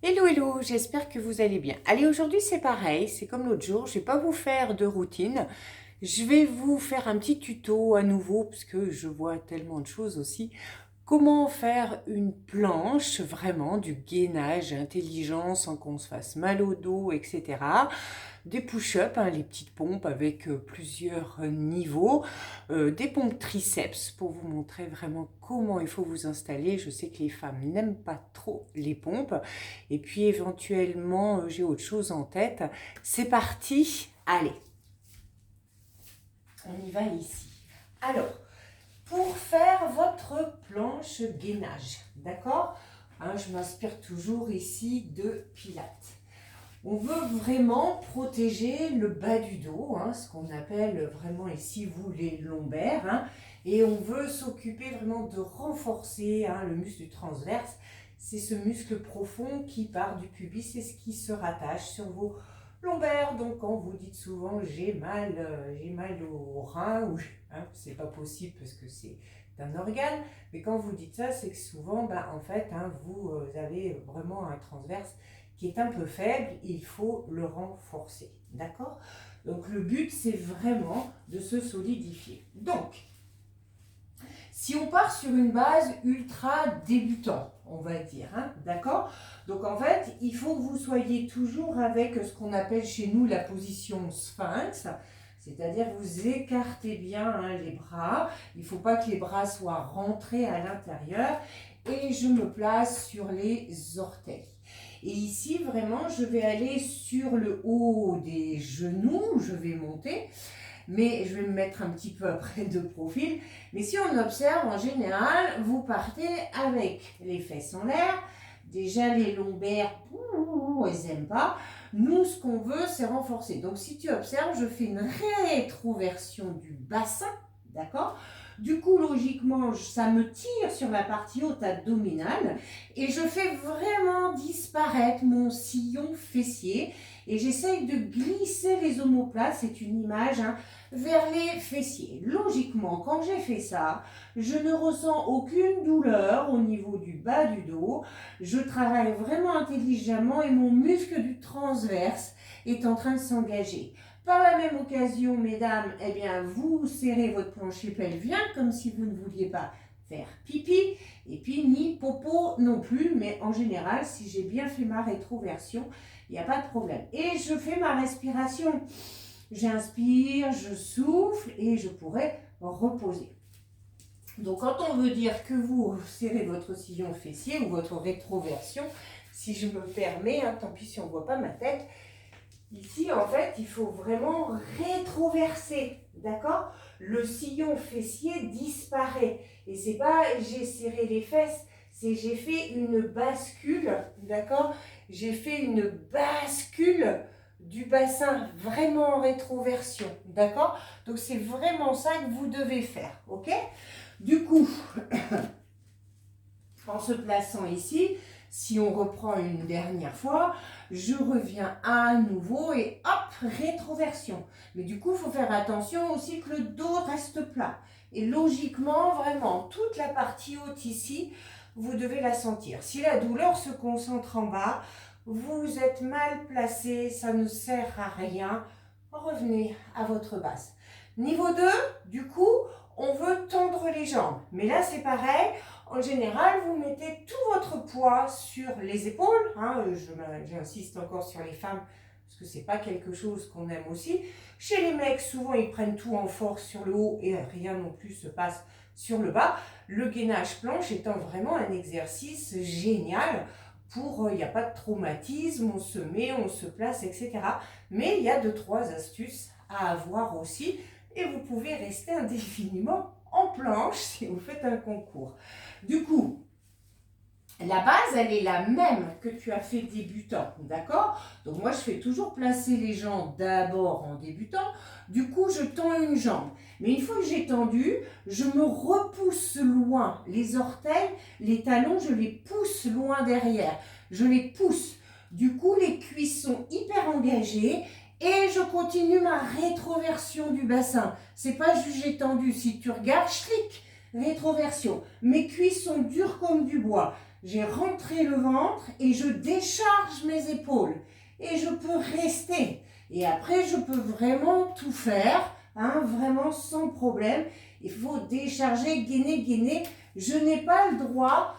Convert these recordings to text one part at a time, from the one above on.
Hello, hello, j'espère que vous allez bien. Allez, aujourd'hui c'est pareil, c'est comme l'autre jour, je ne vais pas vous faire de routine. Je vais vous faire un petit tuto à nouveau, parce que je vois tellement de choses aussi. Comment faire une planche, vraiment du gainage intelligent sans qu'on se fasse mal au dos, etc. Des push-ups, hein, les petites pompes avec plusieurs niveaux, des pompes triceps pour vous montrer vraiment comment il faut vous installer. Je sais que les femmes n'aiment pas trop les pompes. Et puis éventuellement, j'ai autre chose en tête. C'est parti, allez, on y va ici. Alors, pour faire votre planche gainage, d'accord, hein, je m'inspire toujours ici de Pilates. On veut vraiment protéger le bas du dos, hein, ce qu'on appelle vraiment ici, vous, les lombaires. Hein, et on veut s'occuper vraiment de renforcer le muscle du transverse. C'est ce muscle profond qui part du pubis et ce qui se rattache sur vos lombaires. Donc quand vous dites souvent j'ai mal au rein, ou c'est pas possible parce que c'est un organe, mais quand vous dites ça, c'est que souvent, en fait, vous avez vraiment un transverse qui est un peu faible, il faut le renforcer, d'accord? Donc le but, c'est vraiment de se solidifier. Donc, si on part sur une base ultra débutant, on va dire, d'accord? Donc en fait, il faut que vous soyez toujours avec ce qu'on appelle chez nous la position sphinx, c'est-à-dire vous écartez bien les bras, il ne faut pas que les bras soient rentrés à l'intérieur, et je me place sur les orteils. Et ici, vraiment, je vais aller sur le haut des genoux, je vais monter, mais je vais me mettre un petit peu après de profil. Mais si on observe, en général, vous partez avec les fesses en l'air. Déjà, les lombaires, elles n'aiment pas. Nous, ce qu'on veut, c'est renforcer. Donc, si tu observes, je fais une rétroversion du bassin, d'accord? Du coup, logiquement, ça me tire sur la partie haute abdominale et je fais vraiment disparaître mon sillon fessier et j'essaye de glisser les omoplates, c'est une image, vers les fessiers. Logiquement, quand j'ai fait ça, je ne ressens aucune douleur au niveau du bas du dos. Je travaille vraiment intelligemment et mon muscle du transverse est en train de s'engager. Par la même occasion, mesdames, eh bien, vous serrez votre plancher pelvien comme si vous ne vouliez pas faire pipi, et puis ni popo non plus, mais en général, si j'ai bien fait ma rétroversion, il n'y a pas de problème. Et je fais ma respiration. J'inspire, je souffle et je pourrais reposer. Donc quand on veut dire que vous serrez votre sillon fessier ou votre rétroversion, si je me permets, tant pis si on ne voit pas ma tête, ici, en fait, il faut vraiment rétroverser, d'accord? Le sillon fessier disparaît. Et c'est pas j'ai serré les fesses, c'est j'ai fait une bascule, d'accord? J'ai fait une bascule du bassin vraiment en rétroversion, d'accord? Donc c'est vraiment ça que vous devez faire, ok? Du coup, en se plaçant ici, si on reprend une dernière fois, je reviens à nouveau et hop, rétroversion. Mais du coup, il faut faire attention aussi que le dos reste plat. Et logiquement, vraiment, toute la partie haute ici, vous devez la sentir. Si la douleur se concentre en bas, vous êtes mal placé, ça ne sert à rien. Revenez à votre base. Niveau 2, du coup, on veut tendre les jambes. Mais là, c'est pareil. En général, vous mettez tout votre poids sur les épaules. J'insiste encore sur les femmes parce que ce n'est pas quelque chose qu'on aime aussi. Chez les mecs, souvent, ils prennent tout en force sur le haut et rien non plus se passe sur le bas. Le gainage planche étant vraiment un exercice génial pour, il n'y a pas de traumatisme, on se met, on se place, etc. Mais il y a 2-3 astuces à avoir aussi et vous pouvez rester indéfiniment en planche si vous faites un concours. Du coup, la base, elle est la même que tu as fait débutant, d'accord? Donc moi, je fais toujours placer les jambes d'abord en débutant. Du coup, je tends une jambe. Mais une fois que j'ai tendu, je me repousse loin. Les orteils, les talons, je les pousse loin derrière. Je les pousse. Du coup, les cuisses sont hyper engagées. Et je continue ma rétroversion du bassin. C'est pas juste j'ai tendu. Si tu regardes, schlick, rétroversion. Mes cuisses sont dures comme du bois. j'ai rentré le ventre et je décharge mes épaules. Et je peux rester. Et après, je peux vraiment tout faire, hein, vraiment sans problème. Il faut décharger, gainer, gainer. Je n'ai pas le droit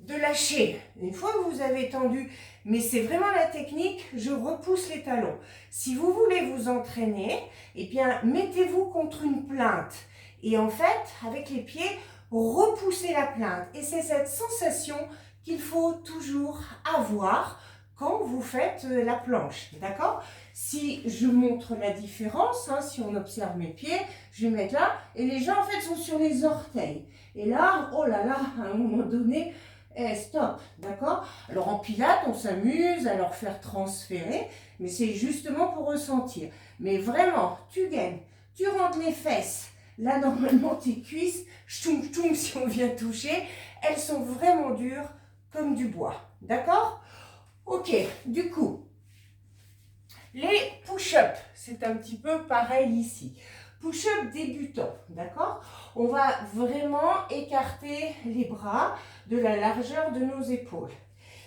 de lâcher. Une fois que vous avez tendu, mais c'est vraiment la technique, je repousse les talons. Si vous voulez vous entraîner, eh bien, mettez-vous contre une plainte. Et en fait, avec les pieds, repoussez la plainte. Et c'est cette sensation qu'il faut toujours avoir quand vous faites la planche, d'accord? Si je montre la différence, hein, si on observe mes pieds, je vais mettre là, et les gens en fait sont sur les orteils. Et là, oh là là, à un moment donné, stop, d'accord? Alors en pilates, on s'amuse à leur faire transférer, mais c'est justement pour ressentir. Mais vraiment, tu gagnes, tu rentres les fesses. Là, normalement, tes cuisses, chtoum, chtoum, si on vient toucher, elles sont vraiment dures comme du bois, d'accord? Ok, du coup, les push-ups, c'est un petit peu pareil ici. Push-up débutant, d'accord? On va vraiment écarter les bras de la largeur de nos épaules.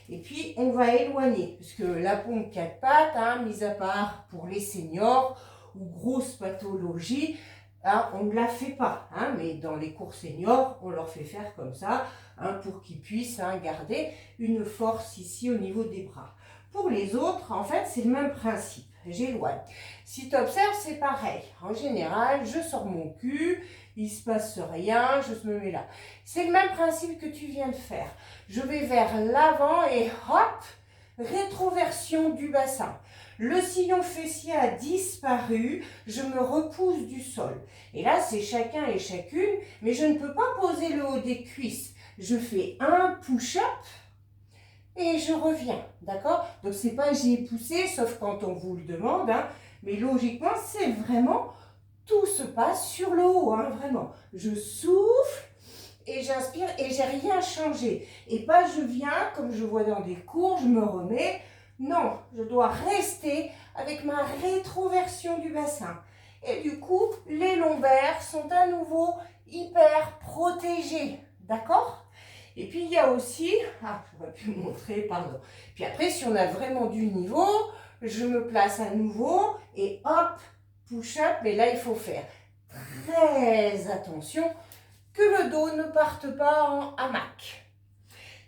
Et puis, on va éloigner, parce que la pompe 4 pattes, hein, mis à part pour les seniors ou grosses pathologies, hein, on ne la fait pas. Hein, mais dans les cours seniors, on leur fait faire comme ça, hein, pour qu'ils puissent, hein, garder une force ici au niveau des bras. Pour les autres, en fait, c'est le même principe. J'éloigne. Si tu observes, c'est pareil. En général, je sors mon cul, il ne se passe rien, je me mets là. C'est le même principe que tu viens de faire. Je vais vers l'avant et hop, rétroversion du bassin. Le sillon fessier a disparu, je me repousse du sol. Et là, c'est chacun et chacune, mais je ne peux pas poser le haut des cuisses. Je fais un push-up et je reviens, d'accord? Donc, c'est pas j'ai poussé, sauf quand on vous le demande, hein, mais logiquement, c'est vraiment, tout se passe sur le haut, hein, vraiment. Je souffle et j'inspire et j'ai rien changé. Et pas je viens, comme je vois dans des cours, je me remets. Non, je dois rester avec ma rétroversion du bassin. Et du coup, les lombaires sont à nouveau hyper protégés, d'accord? Et puis, il y a aussi, j'aurais pu montrer, pardon. Puis après, si on a vraiment du niveau, je me place à nouveau et hop, push-up. Mais là, il faut faire très attention que le dos ne parte pas en hamac.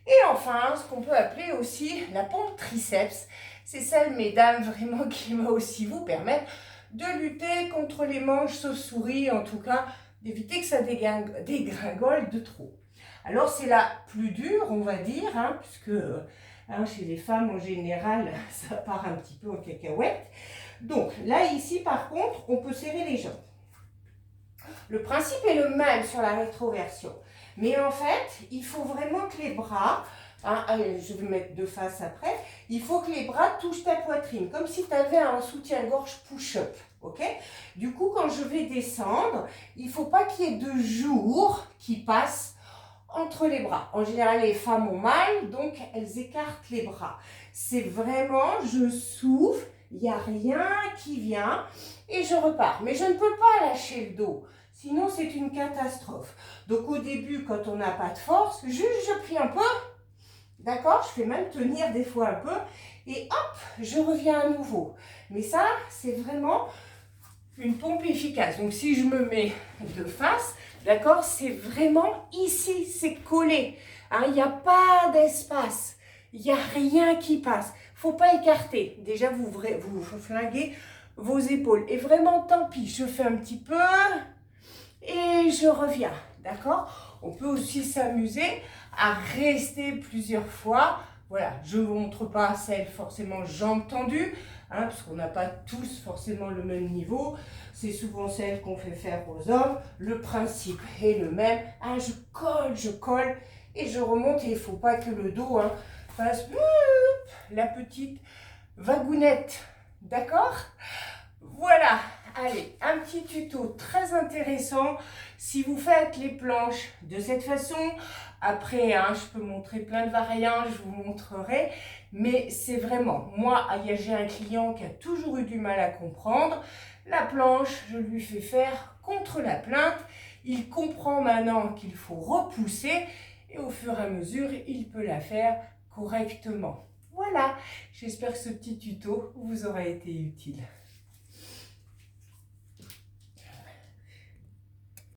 Et enfin, ce qu'on peut appeler aussi la pompe triceps. C'est celle, mesdames, vraiment qui va aussi vous permettre de lutter contre les manches chauves-souris, en tout cas, d'éviter que ça dégringole de trop. Alors, c'est la plus dure, on va dire, hein, puisque chez les femmes, en général, ça part un petit peu en cacahuète. Donc, là, ici, par contre, on peut serrer les jambes. Le principe est le même sur la rétroversion. Mais en fait, il faut vraiment que les bras, hein, je vais mettre de face après, il faut que les bras touchent ta poitrine, comme si tu avais un soutien-gorge push-up. Okay. Du coup, quand je vais descendre, il ne faut pas qu'il y ait de jour qui passe entre les bras. En général, les femmes ont mal, donc elles écartent les bras. C'est vraiment, je souffle, il n'y a rien qui vient et je repars. Mais je ne peux pas lâcher le dos, sinon c'est une catastrophe. Donc au début, quand on n'a pas de force, juste je plie un peu, d'accord? Je fais même tenir des fois un peu et hop, je reviens à nouveau. Mais ça, c'est vraiment une pompe efficace. Donc si je me mets de face, d'accord, c'est vraiment ici, c'est collé. Il n'y a pas d'espace, il n'y a rien qui passe. Il ne faut pas écarter. Déjà, vous flinguez vos épaules. Et vraiment, tant pis, je fais un petit peu et je reviens, d'accord? On peut aussi s'amuser à rester plusieurs fois. Voilà, je ne vous montre pas celle forcément jambes tendues, hein, parce qu'on n'a pas tous forcément le même niveau. C'est souvent celle qu'on fait faire aux hommes. Le principe est le même. Je colle et je remonte. Et il ne faut pas que le dos fasse la petite vagounette. D'accord? Voilà. Allez, un petit tuto très intéressant. Si vous faites les planches de cette façon, après, je peux montrer plein de variantes, je vous montrerai. Mais c'est vraiment, moi, j'ai un client qui a toujours eu du mal à comprendre. La planche, je lui fais faire contre la plainte. Il comprend maintenant qu'il faut repousser et au fur et à mesure, il peut la faire correctement. Voilà, j'espère que ce petit tuto vous aura été utile.